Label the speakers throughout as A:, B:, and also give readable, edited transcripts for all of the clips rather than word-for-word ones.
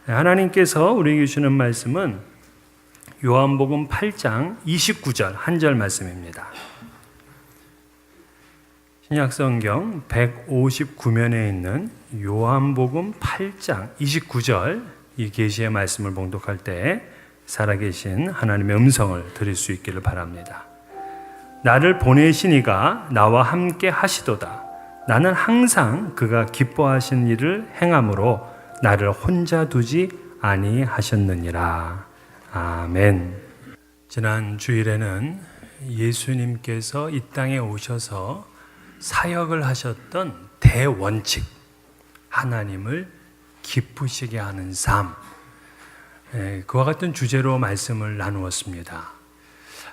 A: 하나님께서 우리에게 주시는 말씀은 요한복음 8장 29절 한 절 말씀입니다. 신약성경 159면에 있는 요한복음 8장 29절 이 계시의 말씀을 봉독할 때 살아계신 하나님의 음성을 들을 수 있기를 바랍니다. 나를 보내신 이가 나와 함께 하시도다. 나는 항상 그가 기뻐하신 일을 행함으로 나를 혼자 두지 아니하셨느니라. 아멘. 지난 주일에는 예수님께서 이 땅에 오셔서 사역을 하셨던 대원칙, 하나님을 기쁘시게 하는 삶, 그와 같은 주제로 말씀을 나누었습니다.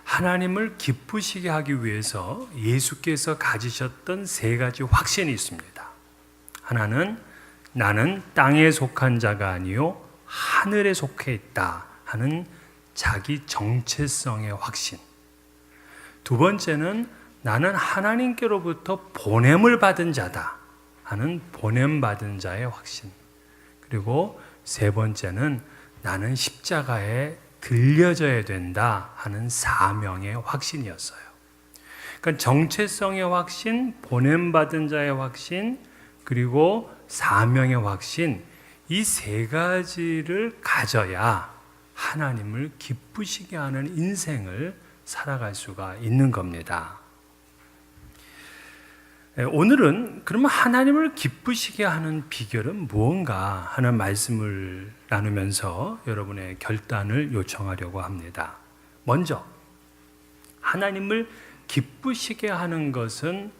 A: 하나님을 기쁘시게 하기 위해서 예수께서 가지셨던 세 가지 확신이 있습니다. 하나는 나는 땅에 속한 자가 아니요 하늘에 속해 있다 하는 자기 정체성의 확신. 두 번째는 나는 하나님께로부터 보냄을 받은 자다 하는 보냄받은 자의 확신. 그리고 세 번째는 나는 십자가에 들려져야 된다 하는 사명의 확신이었어요. 그러니까 정체성의 확신, 보냄받은 자의 확신, 그리고 사명의 확신, 이 세 가지를 가져야 하나님을 기쁘시게 하는 인생을 살아갈 수가 있는 겁니다. 오늘은 그러면 하나님을 기쁘시게 하는 비결은 무언가 하는 말씀을 나누면서 여러분의 결단을 요청하려고 합니다. 먼저 하나님을 기쁘시게 하는 것은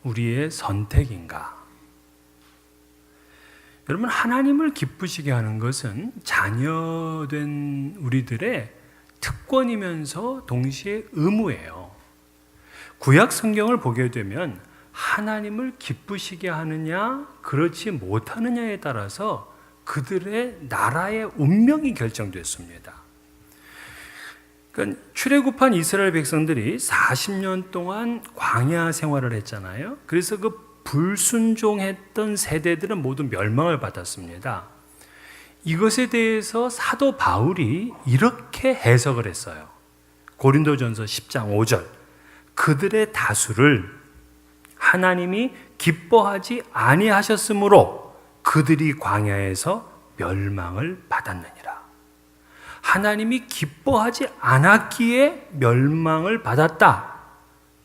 A: 우리의 선택인가? 여러분, 하나님을 기쁘시게 하는 것은 자녀된 우리들의 특권이면서 동시에 의무예요. 구약 성경을 보게 되면 하나님을 기쁘시게 하느냐, 그렇지 못하느냐에 따라서 그들의 나라의 운명이 결정됐습니다. 그러니까 출애굽한 이스라엘 백성들이 40년 동안 광야 생활을 했잖아요. 그래서 그 불순종했던 세대들은 모두 멸망을 받았습니다. 이것에 대해서 사도 바울이 이렇게 해석을 했어요. 고린도전서 10장 5절. 그들의 다수를 하나님이 기뻐하지 아니하셨으므로 그들이 광야에서 멸망을 받았느니라. 하나님이 기뻐하지 않았기에 멸망을 받았다.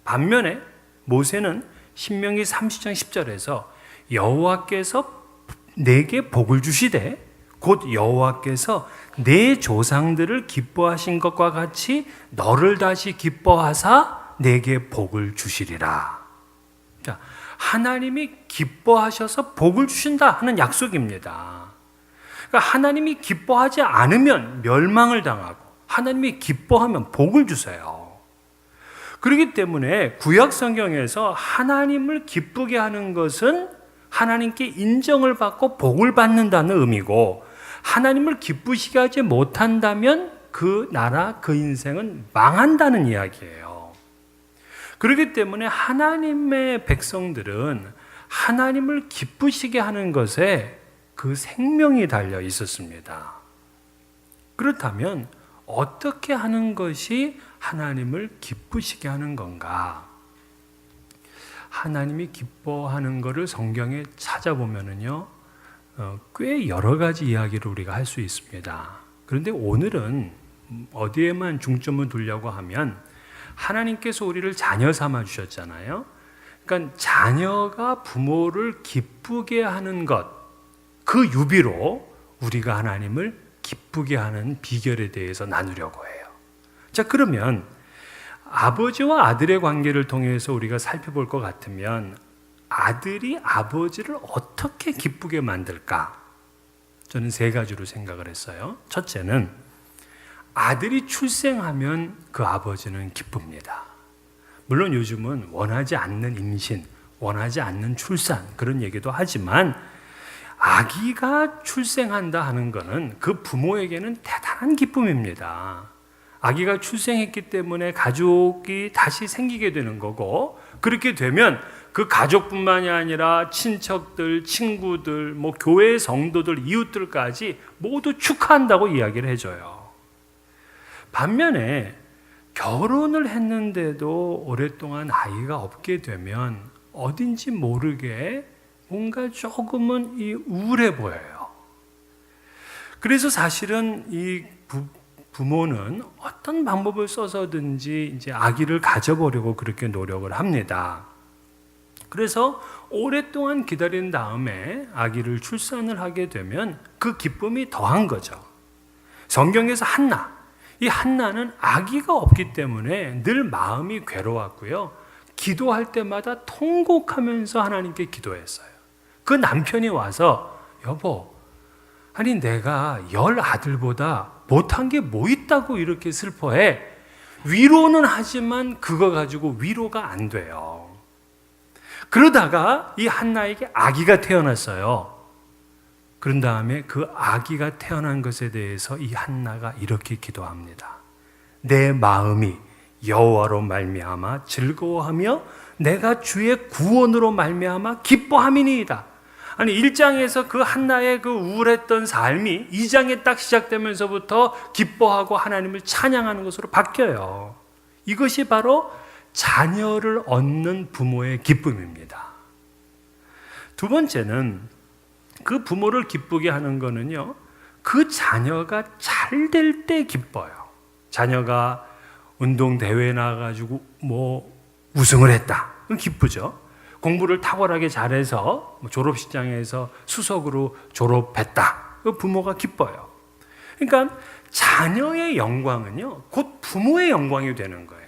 A: 반면에 모세는 신명기 30장 10절에서 여호와께서 내게 복을 주시되 곧 여호와께서 내 조상들을 기뻐하신 것과 같이 너를 다시 기뻐하사 내게 복을 주시리라. 자, 하나님이 기뻐하셔서 복을 주신다 하는 약속입니다. 그러니까 하나님이 기뻐하지 않으면 멸망을 당하고 하나님이 기뻐하면 복을 주세요. 그렇기 때문에 구약 성경에서 하나님을 기쁘게 하는 것은 하나님께 인정을 받고 복을 받는다는 의미고, 하나님을 기쁘시게 하지 못한다면 그 나라, 그 인생은 망한다는 이야기예요. 그렇기 때문에 하나님의 백성들은 하나님을 기쁘시게 하는 것에 그 생명이 달려 있었습니다. 그렇다면 어떻게 하는 것이 하나님을 기쁘시게 하는 건가? 하나님이 기뻐하는 것을 성경에 찾아보면은요, 꽤 여러 가지 이야기를 우리가 할 수 있습니다. 그런데 오늘은 어디에만 중점을 두려고 하면 하나님께서 우리를 자녀 삼아 주셨잖아요. 그러니까 자녀가 부모를 기쁘게 하는 것, 그 유비로 우리가 하나님을 기쁘게 하는 비결에 대해서 나누려고 해요. 자, 그러면 아버지와 아들의 관계를 통해서 우리가 살펴볼 것 같으면 아들이 아버지를 어떻게 기쁘게 만들까? 저는 세 가지로 생각을 했어요. 첫째는 아들이 출생하면 그 아버지는 기쁩니다. 물론 요즘은 원하지 않는 임신, 원하지 않는 출산 그런 얘기도 하지만 아기가 출생한다 하는 것은 그 부모에게는 대단한 기쁨입니다. 아기가 출생했기 때문에 가족이 다시 생기게 되는 거고, 그렇게 되면 그 가족뿐만이 아니라 친척들, 친구들, 뭐 교회 성도들, 이웃들까지 모두 축하한다고 이야기를 해줘요. 반면에 결혼을 했는데도 오랫동안 아이가 없게 되면 어딘지 모르게 뭔가 조금은 우울해 보여요. 그래서 사실은 이 부모는 어떤 방법을 써서든지 이제 아기를 가져보려고 그렇게 노력을 합니다. 그래서 오랫동안 기다린 다음에 아기를 출산을 하게 되면 그 기쁨이 더한 거죠. 성경에서 이 한나는 아기가 없기 때문에 늘 마음이 괴로웠고요. 기도할 때마다 통곡하면서 하나님께 기도했어요. 그 남편이 와서 여보, 아니 내가 10 아들보다 못한 게 뭐 있다고 이렇게 슬퍼해? 위로는 하지만 그거 가지고 위로가 안 돼요. 그러다가 이 한나에게 아기가 태어났어요. 그런 다음에 그 아기가 태어난 것에 대해서 이 한나가 이렇게 기도합니다. 내 마음이 여호와로 말미암아 즐거워하며 내가 주의 구원으로 말미암아 기뻐함이니이다. 아니 1장에서 그 한나의 그 우울했던 삶이 2장에 딱 시작되면서부터 기뻐하고 하나님을 찬양하는 것으로 바뀌어요. 이것이 바로 자녀를 얻는 부모의 기쁨입니다. 두 번째는 그 부모를 기쁘게 하는 거는요, 그 자녀가 잘 될 때 기뻐요. 자녀가 운동 대회에 나가가지고 뭐 우승을 했다. 그럼 기쁘죠. 공부를 탁월하게 잘해서 졸업식장에서 수석으로 졸업했다. 그 부모가 기뻐요. 그러니까 자녀의 영광은요, 곧 부모의 영광이 되는 거예요.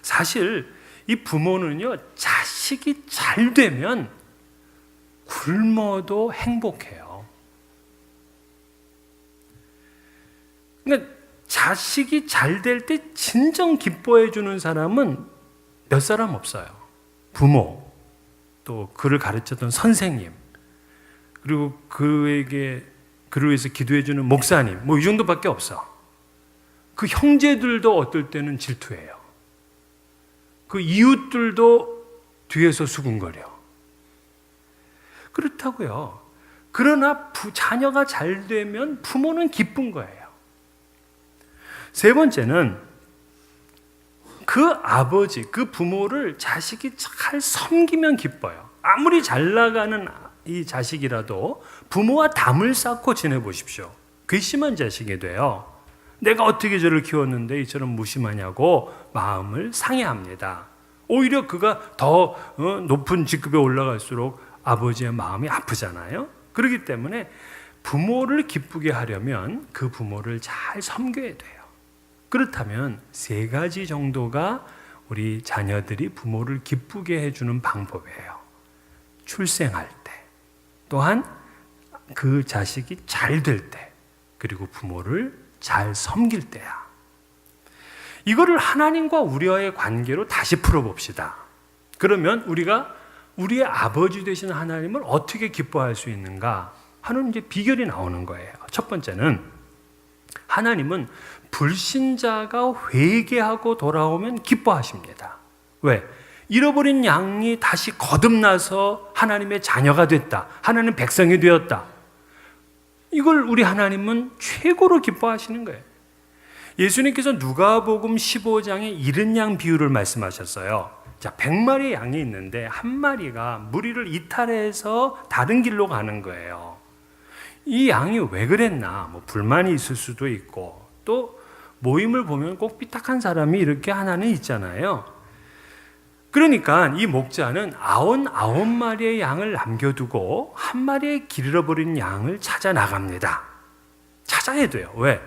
A: 사실 이 부모는요, 자식이 잘 되면 굶어도 행복해요. 그러니까 자식이 잘 될 때 진정 기뻐해 주는 사람은 몇 사람 없어요. 부모, 또 그를 가르쳤던 선생님, 그리고 그를 위해서 기도해 주는 목사님, 뭐 이 정도밖에 없어. 그 형제들도 어떨 때는 질투해요. 그 이웃들도 뒤에서 수군거려. 그렇다고요. 그러나 자녀가 잘 되면 부모는 기쁜 거예요. 세 번째는 그 아버지, 그 부모를 자식이 잘 섬기면 기뻐요. 아무리 잘 나가는 이 자식이라도 부모와 담을 쌓고 지내보십시오. 괘씸한 자식이 돼요. 내가 어떻게 저를 키웠는데 이처럼 무심하냐고 마음을 상해합니다. 오히려 그가 더 높은 직급에 올라갈수록 아버지의 마음이 아프잖아요. 그렇기 때문에 부모를 기쁘게 하려면 그 부모를 잘 섬겨야 돼요. 그렇다면 3가지 정도가 우리 자녀들이 부모를 기쁘게 해주는 방법이에요. 출생할 때, 또한 그 자식이 잘 될 때, 그리고 부모를 잘 섬길 때야. 이거를 하나님과 우리와의 관계로 다시 풀어봅시다. 그러면 우리가 우리의 아버지 되신 하나님을 어떻게 기뻐할 수 있는가 하는 이제 비결이 나오는 거예요. 첫 번째는 하나님은 불신자가 회개하고 돌아오면 기뻐하십니다. 왜? 잃어버린 양이 다시 거듭나서 하나님의 자녀가 됐다. 하나님 백성이 되었다. 이걸 우리 하나님은 최고로 기뻐하시는 거예요. 예수님께서 누가복음 15장에 잃은 양 비유를 말씀하셨어요. 자, 100마리의 양이 있는데 한 마리가 무리를 이탈해서 다른 길로 가는 거예요. 이 양이 왜 그랬나? 뭐 불만이 있을 수도 있고, 또 모임을 보면 꼭 삐딱한 사람이 이렇게 하나는 있잖아요. 그러니까 이 목자는 99마리의 양을 남겨두고 한 마리의 길 잃어버린 양을 찾아 나갑니다. 찾아야 돼요. 왜?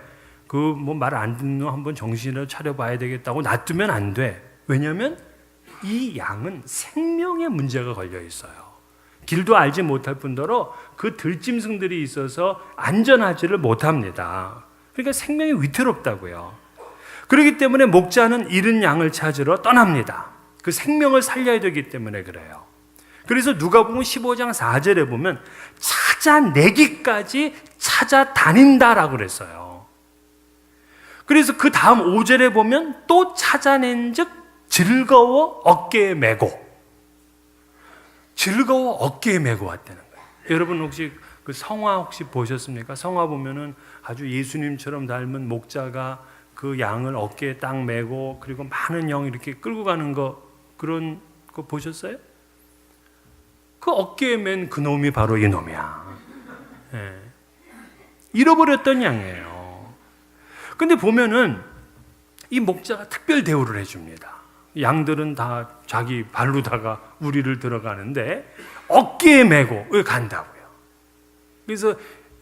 A: 그 뭐 말 안 듣는 놈 한번 정신을 차려봐야 되겠다고 놔두면 안 돼. 왜냐하면 이 양은 생명의 문제가 걸려 있어요. 길도 알지 못할 뿐더러 그 들짐승들이 있어서 안전하지를 못합니다. 그러니까 생명이 위태롭다고요. 그렇기 때문에 목자는 잃은 양을 찾으러 떠납니다. 그 생명을 살려야 되기 때문에 그래요. 그래서 누가복음 15장 4절에 보면 찾아내기까지 찾아다닌다라고 그랬어요. 그래서 그 다음 5절에 보면 또 찾아낸 즉 즐거워 어깨에 메고, 즐거워 어깨에 메고 왔다는 거예요. 여러분 혹시 그 성화 혹시 보셨습니까? 성화 보면은 아주 예수님처럼 닮은 목자가 그 양을 어깨에 딱 메고 그리고 많은 영 이렇게 끌고 가는 거, 그런 거 보셨어요? 그 어깨에 맨 그 놈이 바로 이 놈이야. 예. 잃어버렸던 양이에요. 근데 보면은 이 목자가 특별 대우를 해줍니다. 양들은 다 자기 발로다가 우리를 들어가는데 어깨에 메고 간다고요. 그래서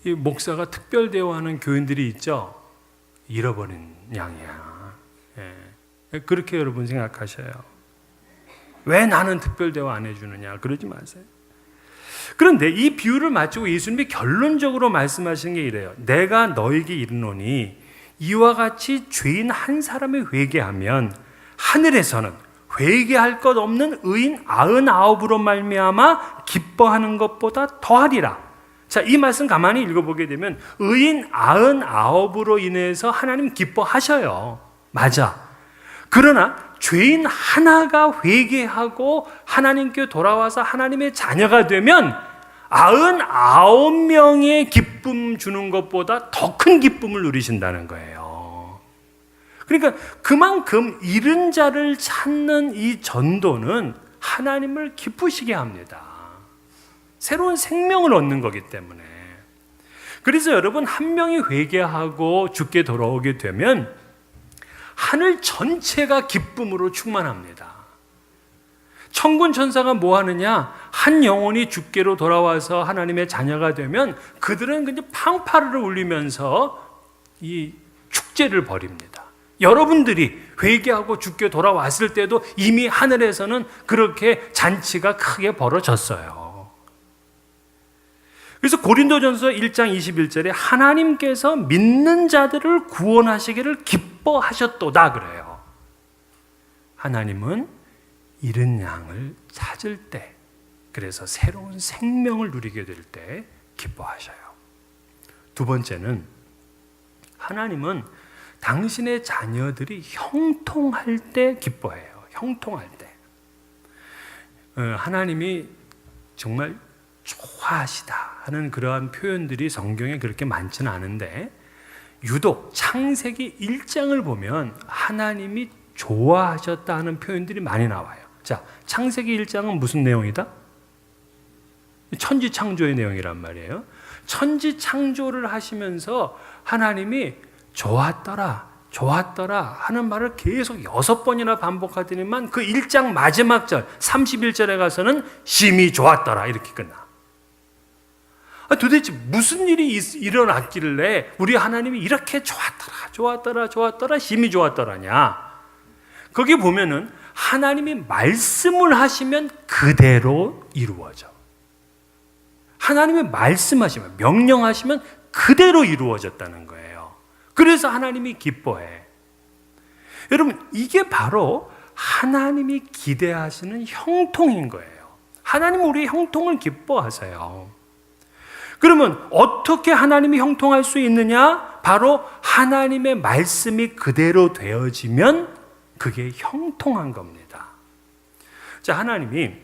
A: 이 목사가 특별 대우하는 교인들이 있죠. 잃어버린 양이야. 예. 그렇게 여러분 생각하셔요. 왜 나는 특별 대우 안 해주느냐, 그러지 마세요. 그런데 이 비유를 마치고 예수님이 결론적으로 말씀하시는 게 이래요. 내가 너에게 이르노니 이와 같이 죄인 한 사람이 회개하면 하늘에서는 회개할 것 없는 의인 99으로 말미암아 기뻐하는 것보다 더하리라. 자, 이 말씀 가만히 읽어보게 되면 의인 99으로 인해서 하나님 기뻐하셔요. 맞아. 그러나 죄인 하나가 회개하고 하나님께 돌아와서 하나님의 자녀가 되면 99명의 기쁨 주는 것보다 더 큰 기쁨을 누리신다는 거예요. 그러니까 그만큼 잃은 자를 찾는 이 전도는 하나님을 기쁘시게 합니다. 새로운 생명을 얻는 거기 때문에. 그래서 여러분, 한 명이 회개하고 주께 돌아오게 되면 하늘 전체가 기쁨으로 충만합니다. 천군 천사가 뭐 하느냐? 한 영혼이 주께로 돌아와서 하나님의 자녀가 되면 그들은 그냥 팡파르르 울리면서 이 축제를 벌입니다. 여러분들이 회개하고 주께 돌아왔을 때도 이미 하늘에서는 그렇게 잔치가 크게 벌어졌어요. 그래서 고린도전서 1장 21절에 하나님께서 믿는 자들을 구원하시기를 기뻐하셨도다 그래요. 하나님은 잃은 양을 찾을 때, 그래서 새로운 생명을 누리게 될 때 기뻐하셔요. 두 번째는 하나님은 당신의 자녀들이 형통할 때 기뻐해요. 형통할 때. 하나님이 정말 좋아하시다 하는 그러한 표현들이 성경에 그렇게 많지는 않은데, 유독 창세기 1장을 보면 하나님이 좋아하셨다 하는 표현들이 많이 나와요. 자, 창세기 1장은 무슨 내용이다? 천지 창조의 내용이란 말이에요. 천지 창조를 하시면서 하나님이 좋았더라, 좋았더라 하는 말을 계속 6번이나 반복하더니만 그 1장 마지막 절 31절에 가서는 심히 좋았더라 이렇게 끝나. 도대체 무슨 일이 일어났길래 우리 하나님이 이렇게 좋았더라, 좋았더라, 좋았더라, 심히 좋았더라냐? 거기 보면은 하나님이 말씀을 하시면 그대로 이루어져. 하나님이 말씀하시면, 명령하시면 그대로 이루어졌다는 거예요. 그래서 하나님이 기뻐해. 여러분, 이게 바로 하나님이 기대하시는 형통인 거예요. 하나님은 우리의 형통을 기뻐하세요. 그러면 어떻게 하나님이 형통할 수 있느냐? 바로 하나님의 말씀이 그대로 되어지면 그게 형통한 겁니다. 자, 하나님이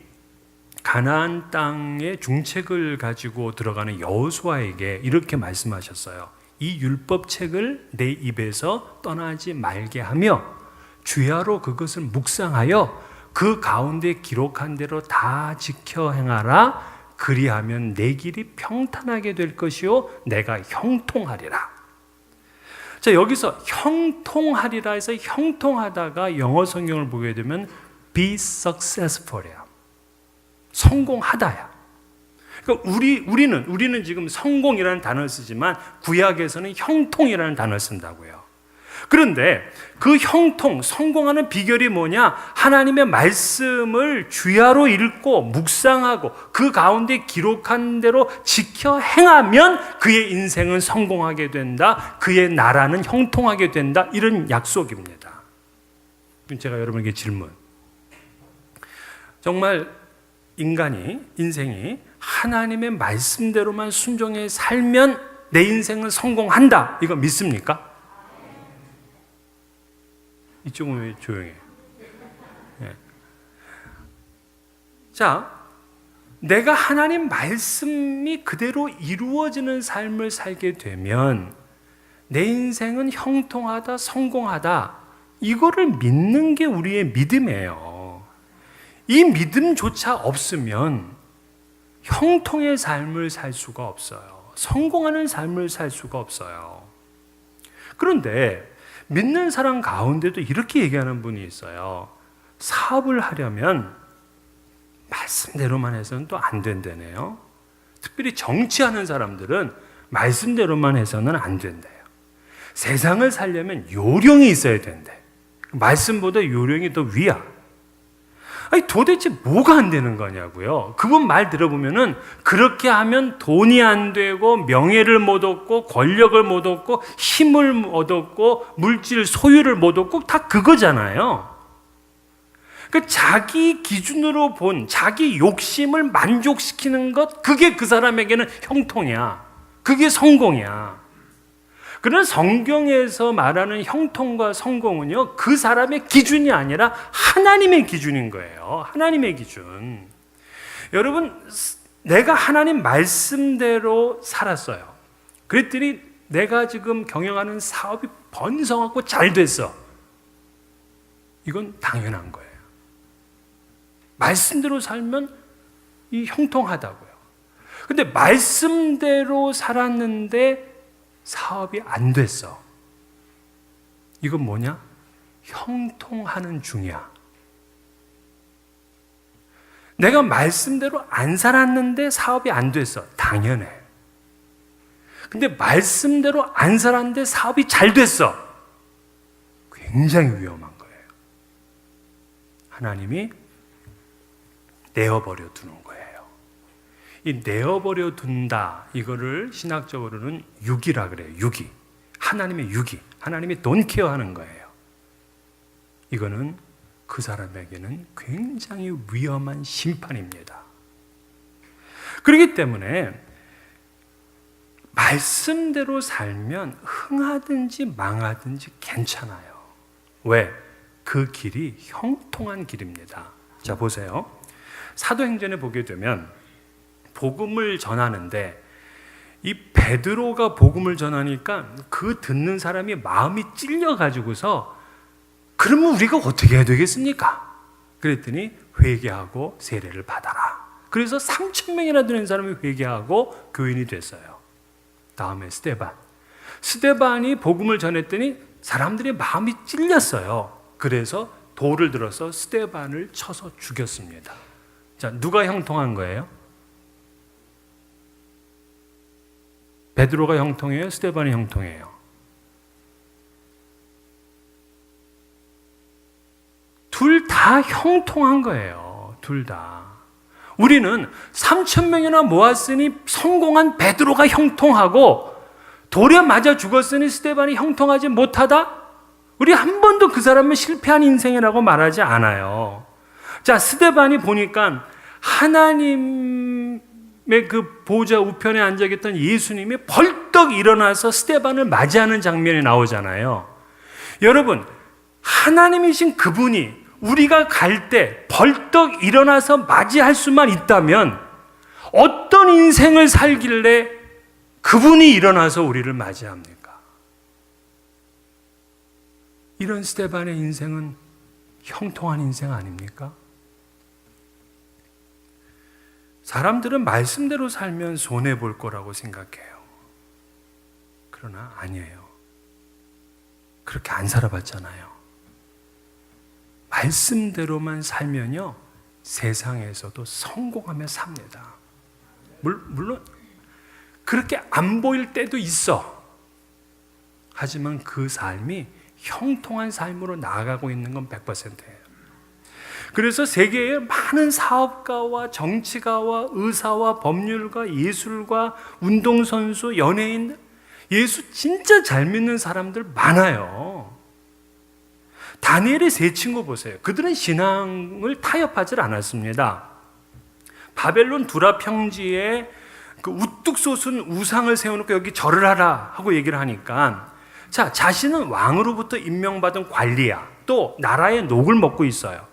A: 가나안 땅의 중책을 가지고 들어가는 여호수아에게 이렇게 말씀하셨어요. 이 율법책을 내 입에서 떠나지 말게 하며 주야로 그것을 묵상하여 그 가운데 기록한 대로 다 지켜 행하라. 그리하면 내 길이 평탄하게 될 것이요 내가 형통하리라. 자, 여기서 형통하리라 해서 형통하다가 영어 성경을 보게 되면 be successful이야. 성공하다야. 그러니까 우리는 지금 성공이라는 단어를 쓰지만 구약에서는 형통이라는 단어를 쓴다고요. 그런데 그 형통, 성공하는 비결이 뭐냐? 하나님의 말씀을 주야로 읽고 묵상하고 그 가운데 기록한 대로 지켜 행하면 그의 인생은 성공하게 된다. 그의 나라는 형통하게 된다. 이런 약속입니다. 제가 여러분에게 질문. 정말 인생이 하나님의 말씀대로만 순종해 살면 내 인생은 성공한다. 이거 믿습니까? 이쪽은 왜 조용해? 네. 자, 내가 하나님 말씀이 그대로 이루어지는 삶을 살게 되면 내 인생은 형통하다, 성공하다, 이거를 믿는 게 우리의 믿음이에요. 이 믿음조차 없으면 형통의 삶을 살 수가 없어요. 성공하는 삶을 살 수가 없어요. 그런데 믿는 사람 가운데도 이렇게 얘기하는 분이 있어요. 사업을 하려면 말씀대로만 해서는 또 안 된다네요. 특별히 정치하는 사람들은 말씀대로만 해서는 안 된대요. 세상을 살려면 요령이 있어야 된대. 말씀보다 요령이 더 위야. 아니 도대체 뭐가 안 되는 거냐고요. 그분 말 들어보면은 그렇게 하면 돈이 안 되고 명예를 못 얻고 권력을 못 얻고 힘을 못 얻고 물질 소유를 못 얻고 다 그거잖아요. 그 자기 기준으로 본 자기 욕심을 만족시키는 것, 그게 그 사람에게는 형통이야. 그게 성공이야. 그러나 성경에서 말하는 형통과 성공은요, 그 사람의 기준이 아니라 하나님의 기준인 거예요. 하나님의 기준. 여러분, 내가 하나님 말씀대로 살았어요. 그랬더니 내가 지금 경영하는 사업이 번성하고 잘 됐어. 이건 당연한 거예요. 말씀대로 살면 이 형통하다고요. 근데 말씀대로 살았는데 사업이 안 됐어. 이건 뭐냐? 형통하는 중이야. 내가 말씀대로 안 살았는데 사업이 안 됐어. 당연해. 근데 말씀대로 안 살았는데 사업이 잘 됐어. 굉장히 위험한 거예요. 하나님이 내어버려 두는 거예요. 이 내어버려 둔다, 이거를 신학적으로는 유기라 그래요. 유기. 하나님의 유기. 하나님이 돈케어 하는 거예요. 이거는 그 사람에게는 굉장히 위험한 심판입니다. 그렇기 때문에 말씀대로 살면 흥하든지 망하든지 괜찮아요. 왜? 그 길이 형통한 길입니다. 자, 보세요. 사도행전에 보게 되면 복음을 전하는데 이 베드로가 복음을 전하니까 그 듣는 사람이 마음이 찔려가지고서 그러면 우리가 어떻게 해야 되겠습니까? 그랬더니 회개하고 세례를 받아라. 그래서 3,000명이나 되는 사람이 회개하고 교인이 됐어요. 다음에 스데반이 복음을 전했더니 사람들이 마음이 찔렸어요. 그래서 돌을 들어서 스데반을 쳐서 죽였습니다. 자, 누가 형통한 거예요? 베드로가 형통해요? 스데반이 형통해요? 둘 다 형통한 거예요. 둘 다. 우리는 3,000명이나 모았으니 성공한 베드로가 형통하고 돌에 맞아 죽었으니 스데반이 형통하지 못하다? 우리 한 번도 그 사람은 실패한 인생이라고 말하지 않아요. 자, 스데반이 보니까 하나님의 그 보좌 우편에 앉아 계셨던 예수님이 벌떡 일어나서 스데반을 맞이하는 장면이 나오잖아요. 여러분, 하나님이신 그분이 우리가 갈 때 벌떡 일어나서 맞이할 수만 있다면 어떤 인생을 살길래 그분이 일어나서 우리를 맞이합니까? 이런 스데반의 인생은 형통한 인생 아닙니까? 사람들은 말씀대로 살면 손해볼 거라고 생각해요. 그러나 아니에요. 그렇게 안 살아봤잖아요. 말씀대로만 살면요, 세상에서도 성공하며 삽니다. 물론 그렇게 안 보일 때도 있어. 하지만 그 삶이 형통한 삶으로 나아가고 있는 건 100%예요. 그래서 세계의 많은 사업가와 정치가와 의사와 법률가, 예술가, 운동선수, 연예인, 예수 진짜 잘 믿는 사람들 많아요. 다니엘의 세 친구 보세요. 그들은 신앙을 타협하지 않았습니다. 바벨론 두라 평지에 그 우뚝 솟은 우상을 세워놓고 여기 절을 하라 하고 얘기를 하니까, 자, 자신은 왕으로부터 임명받은 관리야. 또 나라의 녹을 먹고 있어요.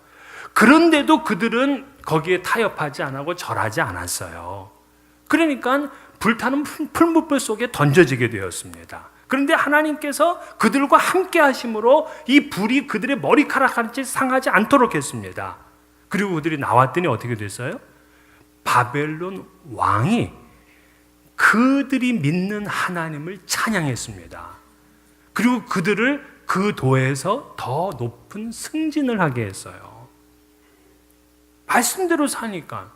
A: 그런데도 그들은 거기에 타협하지 않고 절하지 않았어요. 그러니까 불타는 풀무불 속에 던져지게 되었습니다. 그런데 하나님께서 그들과 함께 하심으로 이 불이 그들의 머리카락까지 상하지 않도록 했습니다. 그리고 그들이 나왔더니 어떻게 됐어요? 바벨론 왕이 그들이 믿는 하나님을 찬양했습니다. 그리고 그들을 그 도에서 더 높은 승진을 하게 했어요. 말씀대로 사니까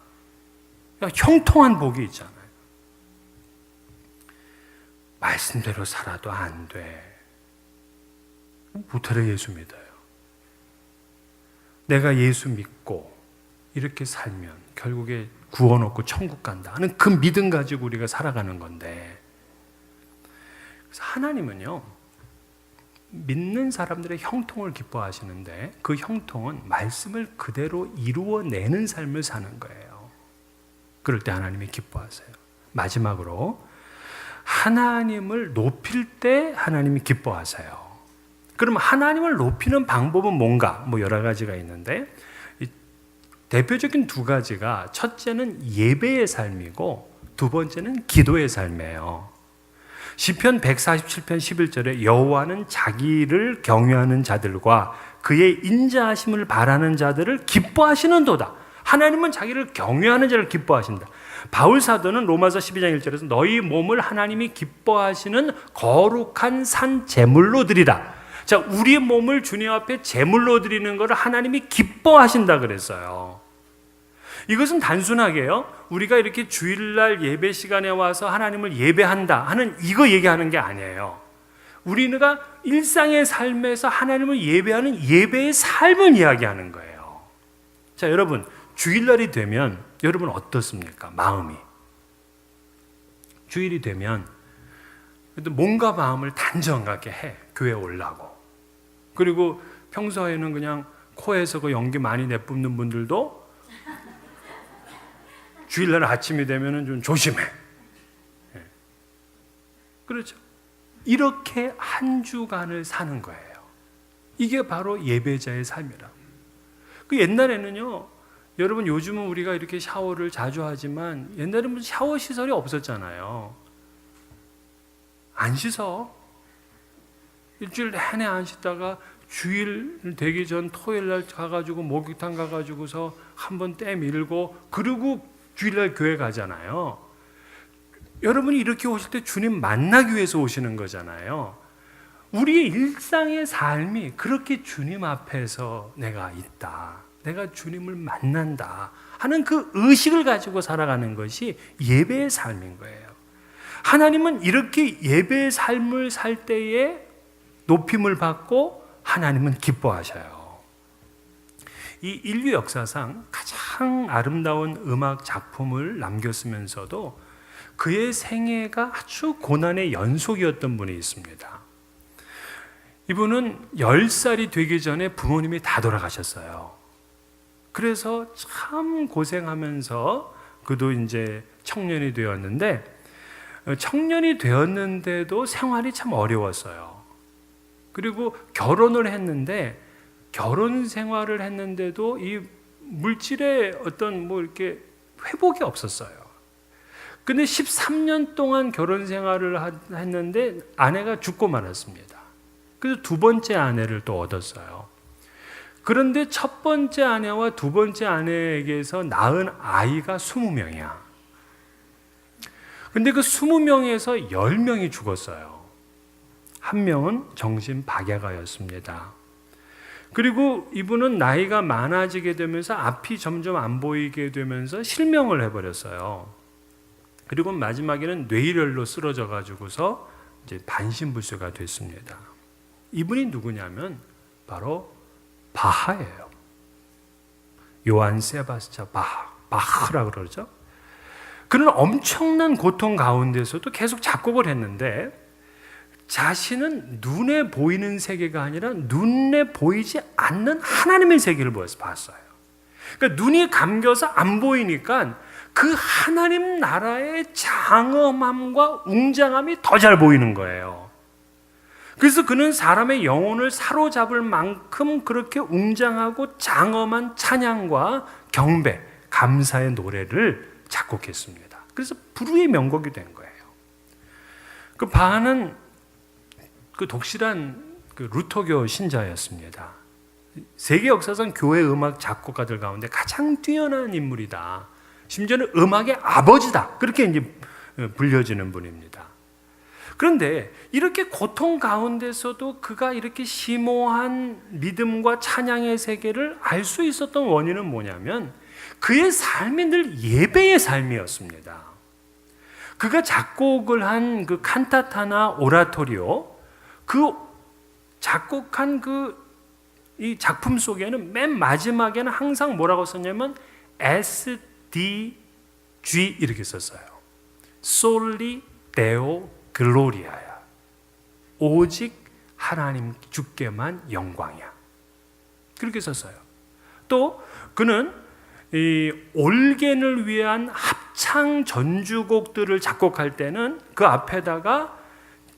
A: 형통한 복이 있잖아요. 말씀대로 살아도 안 돼. 못하래 예수 믿어요. 내가 예수 믿고 이렇게 살면 결국에 구원 얻고 천국 간다 하는 그 믿음 가지고 우리가 살아가는 건데, 그래서 하나님은요 믿는 사람들의 형통을 기뻐하시는데 그 형통은 말씀을 그대로 이루어내는 삶을 사는 거예요. 그럴 때 하나님이 기뻐하세요. 마지막으로 하나님을 높일 때 하나님이 기뻐하세요. 그럼 하나님을 높이는 방법은 뭔가? 여러 가지가 있는데 대표적인 두 가지가, 첫째는 예배의 삶이고 두 번째는 기도의 삶이에요. 시편 147편 11절에 여호와는 자기를 경외하는 자들과 그의 인자하심을 바라는 자들을 기뻐하시는도다. 하나님은 자기를 경외하는 자를 기뻐하신다. 바울 사도는 로마서 12장 1절에서 너희 몸을 하나님이 기뻐하시는 거룩한 산 제물로 드리라. 자, 우리의 몸을 주님 앞에 제물로 드리는 것을 하나님이 기뻐하신다 그랬어요. 이것은 단순하게요, 우리가 이렇게 주일날 예배 시간에 와서 하나님을 예배한다 하는 이거 얘기하는 게 아니에요. 우리가 일상의 삶에서 하나님을 예배하는 예배의 삶을 이야기하는 거예요. 자, 여러분 주일날이 되면 여러분 어떻습니까? 마음이 주일이 되면 몸과 마음을 단정하게 해. 교회에 오려고. 그리고 평소에는 그냥 코에서 그 연기 많이 내뿜는 분들도 주일날 아침이 되면 좀 조심해. 그렇죠. 이렇게 한 주간을 사는 거예요. 이게 바로 예배자의 삶이라. 그 옛날에는요, 여러분 요즘은 우리가 이렇게 샤워를 자주 하지만 옛날에는 샤워 시설이 없었잖아요. 안 씻어. 일주일 내내 안 씻다가 주일 되기 전 토요일날 가가지고 목욕탕 가가지고서 한번 때 밀고 그리고 주일날 교회 가잖아요. 여러분이 이렇게 오실 때 주님 만나기 위해서 오시는 거잖아요. 우리의 일상의 삶이 그렇게 주님 앞에서 내가 있다, 내가 주님을 만난다 하는 그 의식을 가지고 살아가는 것이 예배의 삶인 거예요. 하나님은 이렇게 예배의 삶을 살 때에 높임을 받고 하나님은 기뻐하셔요. 이 인류 역사상 가장 아름다운 음악 작품을 남겼으면서도 그의 생애가 아주 고난의 연속이었던 분이 있습니다. 이분은 10살이 되기 전에 부모님이 다 돌아가셨어요. 그래서 참 고생하면서 그도 이제 청년이 되었는데도 생활이 참 어려웠어요. 그리고 결혼을 했는데 결혼 생활을 했는데도 이 물질의 어떤 이렇게 회복이 없었어요. 근데 13년 동안 결혼 생활을 했는데 아내가 죽고 말았습니다. 그래서 두 번째 아내를 또 얻었어요. 그런데 첫 번째 아내와 두 번째 아내에게서 낳은 아이가 20명이야. 근데 그 20명에서 10명이 죽었어요. 한 명은 정신 박약아였습니다. 그리고 이분은 나이가 많아지게 되면서 앞이 점점 안 보이게 되면서 실명을 해버렸어요. 그리고 마지막에는 뇌혈로 쓰러져 가지고서 이제 반신불수가 됐습니다. 이분이 누구냐면 바로 바하예요. 요한 세바스찬 바흐라고 그러죠. 그는 엄청난 고통 가운데서도 계속 작곡을 했는데 자신은 눈에 보이는 세계가 아니라 눈에 보이지 않는 하나님의 세계를 봤어요. 그러니까 눈이 감겨서 안 보이니까 그 하나님 나라의 장엄함과 웅장함이 더 잘 보이는 거예요. 그래서 그는 사람의 영혼을 사로잡을 만큼 그렇게 웅장하고 장엄한 찬양과 경배, 감사의 노래를 작곡했습니다. 그래서 불후의 명곡이 된 거예요. 그 바하는 그 독실한 그 루터교 신자였습니다. 세계 역사상 교회 음악 작곡가들 가운데 가장 뛰어난 인물이다. 심지어는 음악의 아버지다. 그렇게 이제 불려지는 분입니다. 그런데 이렇게 고통 가운데서도 그가 이렇게 심오한 믿음과 찬양의 세계를 알 수 있었던 원인은 뭐냐면 그의 삶이 늘 예배의 삶이었습니다. 그가 작곡을 한 그 칸타타나 오라토리오, 그 작곡한 이 작품 속에는 맨 마지막에는 항상 뭐라고 썼냐면 SDG 이렇게 썼어요. Soli Deo Gloria야. 오직 하나님 주께만 영광이야. 그렇게 썼어요. 또 그는 이 올겐을 위한 합창 전주곡들을 작곡할 때는 그 앞에다가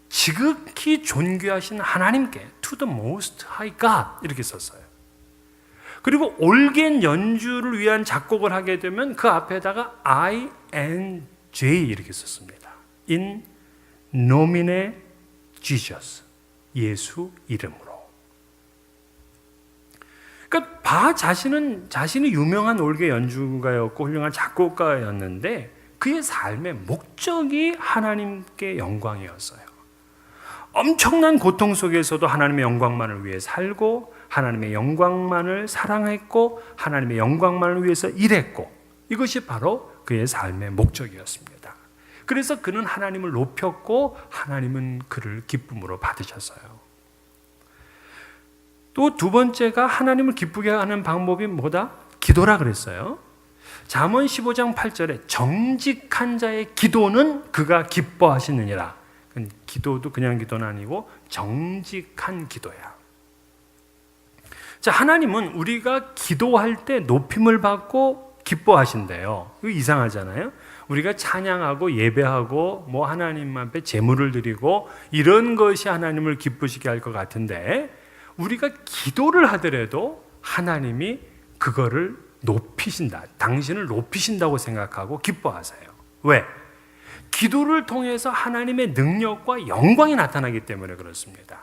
A: 지극히 존귀하신 하나님께 To the Most High God 이렇게 썼어요. 그리고 올겐 연주를 위한 작곡을 하게 되면 그 앞에다가 INJ 이렇게 썼습니다. In nomine Jesus, 예수 이름으로. 그러니까 바 자신은 자신이 유명한 올게 연주가였고 훌륭한 작곡가였는데 그의 삶의 목적이 하나님께 영광이었어요. 엄청난 고통 속에서도 하나님의 영광만을 위해 살고 하나님의 영광만을 사랑했고 하나님의 영광만을 위해서 일했고 이것이 바로 그의 삶의 목적이었습니다. 그래서 그는 하나님을 높였고 하나님은 그를 기쁨으로 받으셨어요. 또 두 번째가 하나님을 기쁘게 하는 방법이 뭐다? 기도라 그랬어요. 잠언 15장 8절에 정직한 자의 기도는 그가 기뻐하시느니라. 기도도 그냥 기도는 아니고 정직한 기도야. 자, 하나님은 우리가 기도할 때 높임을 받고 기뻐하신대요. 이거 이상하잖아요. 우리가 찬양하고 예배하고 뭐 하나님 앞에 제물을 드리고 이런 것이 하나님을 기쁘시게 할 것 같은데 우리가 기도를 하더라도 하나님이 그거를 높이신다. 당신을 높이신다고 생각하고 기뻐하세요. 왜? 기도를 통해서 하나님의 능력과 영광이 나타나기 때문에 그렇습니다.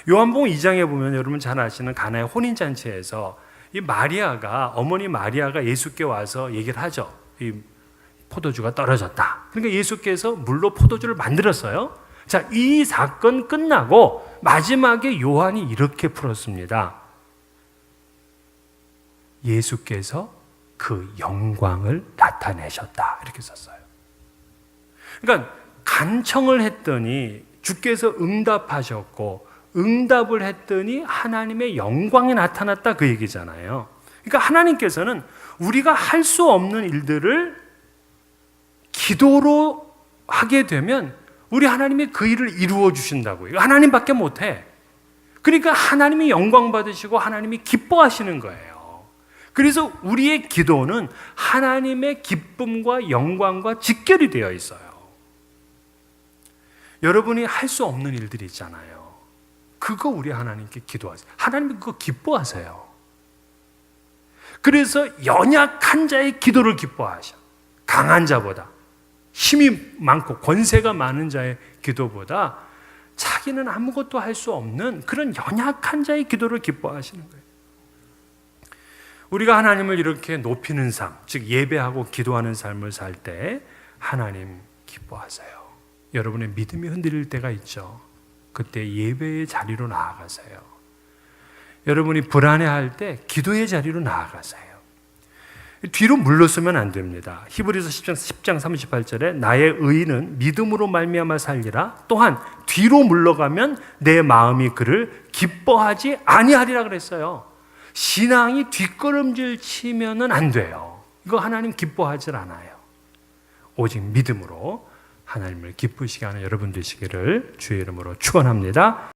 A: 요한복음 2장에 보면 여러분 잘 아시는 가나의 혼인잔치에서 이 마리아가 어머니 마리아가 예수께 와서 얘기를 하죠. 이 포도주가 떨어졌다. 그러니까 예수께서 물로 포도주를 만들었어요. 자, 이 사건 끝나고 마지막에 요한이 이렇게 풀었습니다. 예수께서 그 영광을 나타내셨다. 이렇게 썼어요. 그러니까 간청을 했더니 주께서 응답하셨고 응답을 했더니 하나님의 영광이 나타났다 그 얘기잖아요. 그러니까 하나님께서는 우리가 할 수 없는 일들을 기도로 하게 되면 우리 하나님이 그 일을 이루어 주신다고요. 하나님밖에 못해. 그러니까 하나님이 영광 받으시고 하나님이 기뻐하시는 거예요. 그래서 우리의 기도는 하나님의 기쁨과 영광과 직결이 되어 있어요. 여러분이 할 수 없는 일들이 있잖아요. 그거 우리 하나님께 기도하세요. 하나님이 그거 기뻐하세요. 그래서 연약한 자의 기도를 기뻐하셔. 강한 자보다, 힘이 많고 권세가 많은 자의 기도보다 자기는 아무것도 할 수 없는 그런 연약한 자의 기도를 기뻐하시는 거예요. 우리가 하나님을 이렇게 높이는 삶, 즉 예배하고 기도하는 삶을 살 때 하나님 기뻐하세요. 여러분의 믿음이 흔들릴 때가 있죠. 그때 예배의 자리로 나아가세요. 여러분이 불안해할 때 기도의 자리로 나아가세요. 뒤로 물러서면 안 됩니다. 히브리서 10장 38절에 나의 의인은 믿음으로 말미암아 살리라. 또한 뒤로 물러가면 내 마음이 그를 기뻐하지 아니하리라 그랬어요. 신앙이 뒷걸음질 치면은 안 돼요. 이거 하나님 기뻐하지 않아요. 오직 믿음으로 하나님을 기쁘시게 하는 여러분 되시기를 주의 이름으로 축원합니다.